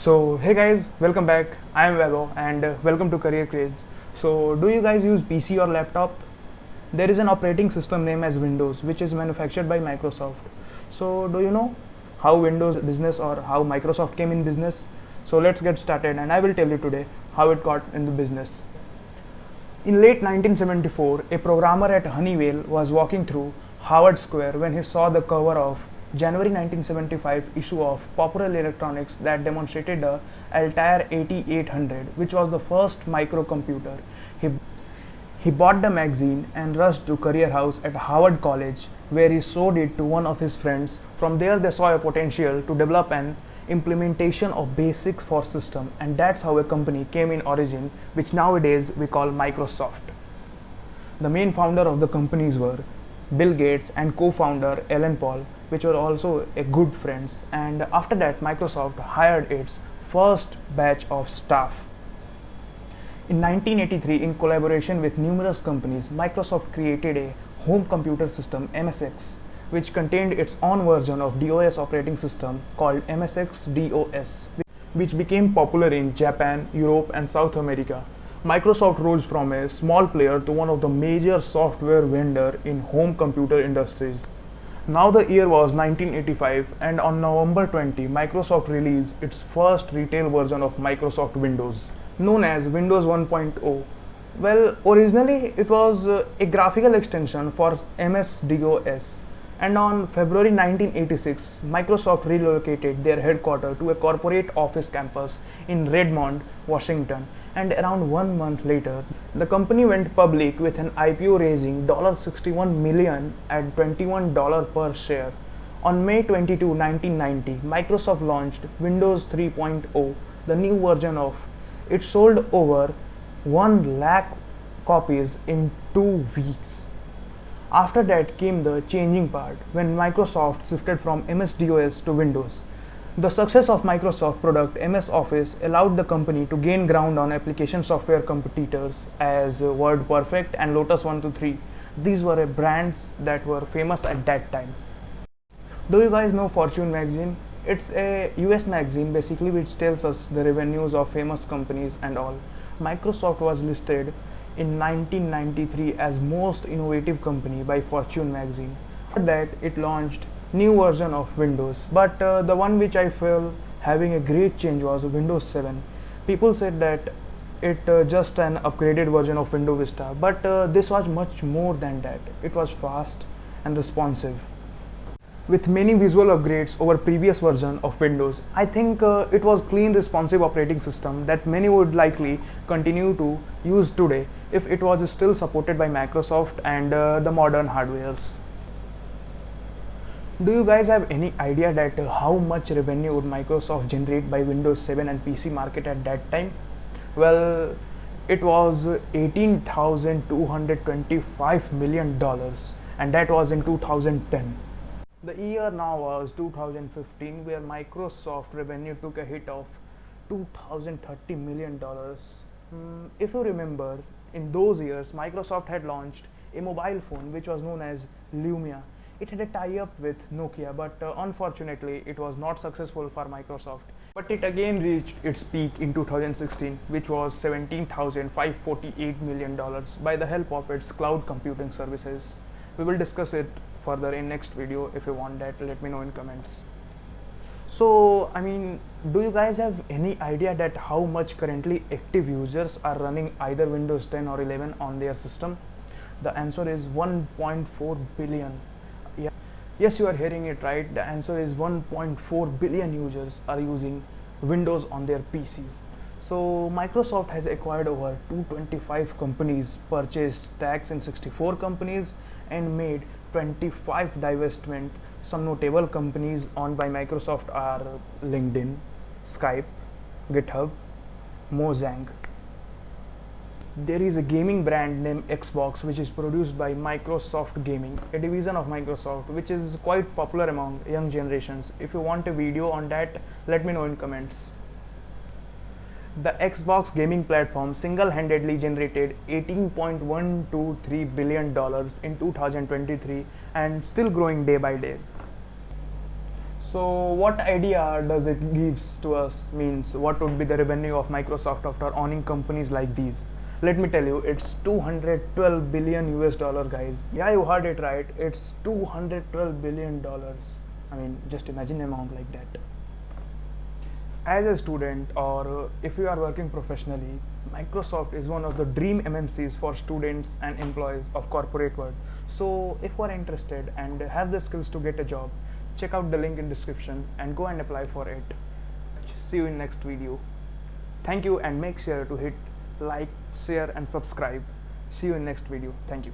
So hey guys, welcome back. I am Vaibhav and welcome to Career Creates. So do you guys use PC or laptop? There is an operating system named as Windows which is manufactured by Microsoft. So do you know how Windows business or how Microsoft came in business? So let's get started and I will tell you today how it got into business. In late 1974, a programmer at Honeywell was walking through Howard Square when he saw the cover of January 1975 issue of Popular Electronics that demonstrated the Altair 8800, which was the first microcomputer. He bought the magazine and rushed to Career House at Howard College, where he showed it to one of his friends. From there, they saw a potential to develop an implementation of BASIC for system, and that's how a company came in origin, which nowadays we call Microsoft. The main founder of the companies were Bill Gates and co-founder Alan Paul, which were also a good friends, and after that Microsoft hired its first batch of staff. In 1983, in collaboration with numerous companies, Microsoft created a home computer system MSX, which contained its own version of DOS operating system called MSX DOS, which became popular in Japan, Europe and South America. Microsoft rose from a small player to one of the major software vendor in home computer industries. Now the year was 1985 and on November 20, Microsoft released its first retail version of Microsoft Windows, known as Windows 1.0. Well, originally it was a graphical extension for MS-DOS, and on February 1986, Microsoft relocated their headquarters to a corporate office campus in Redmond, Washington, and around 1 month later, the company went public with an IPO raising $61 million at $21 per share. On May 22, 1990, Microsoft launched Windows 3.0, the new version of it. Sold over 1 lakh copies in 2 weeks. After that came the changing part when Microsoft shifted from MS-DOS to Windows. The success of Microsoft product MS Office allowed the company to gain ground on application software competitors as WordPerfect and Lotus 123. These were brands that were famous at that time. Do you guys know Fortune magazine? It's a US magazine basically which tells us the revenues of famous companies and all. Microsoft was listed in 1993 as most innovative company by Fortune magazine. After that it launched new version of Windows, but the one which I feel having a great change was Windows 7. People said that it just an upgraded version of Windows Vista, but this was much more than that. It was fast and responsive with many visual upgrades over previous version of Windows. I think it was clean responsive operating system that many would likely continue to use today if it was still supported by Microsoft and the modern hardwares. Do you guys have any idea that how much revenue would Microsoft generate by Windows 7 and PC market at that time? Well, it was $18,225 million, and that was in 2010. The year now was 2015, where Microsoft revenue took a hit of $2,030 million. If you remember, in those years, Microsoft had launched a mobile phone which was known as Lumia. It had a tie-up with Nokia, but unfortunately it was not successful for Microsoft. But it again reached its peak in 2016, which was $17,548 million by the help of its cloud computing services. We will discuss it further in next video. If you want that, let me know in comments. So, I mean, do you guys have any idea that how much currently active users are running either Windows 10 or 11 on their system? The answer is 1.4 billion. Yeah. Yes, you are hearing it right. The answer is 1.4 billion users are using Windows on their PCs. So Microsoft has acquired over 225 companies, purchased stakes in 64 companies, and made 25 divestment. Some notable companies owned by Microsoft are LinkedIn, Skype, GitHub, Mojang. There is a gaming brand named Xbox which is produced by Microsoft Gaming, a division of Microsoft, which is quite popular among young generations. If you want a video on that, let me know in comments. The Xbox gaming platform single-handedly generated $18.123 billion in 2023 and still growing day by day. So what idea does it gives to us? Means what would be the revenue of Microsoft after owning companies like these? Let me tell you, it's 212 billion US dollar, guys. Yeah, you heard it right. It's 212 billion dollars. I mean, just imagine an amount like that. As a student, or if you are working professionally, Microsoft is one of the dream MNCs for students and employees of corporate world. So if you are interested and have the skills to get a job, check out the link in description and go and apply for it. See you in next video. Thank you, and make sure to hit like, share and subscribe. See you in next video. Thank you.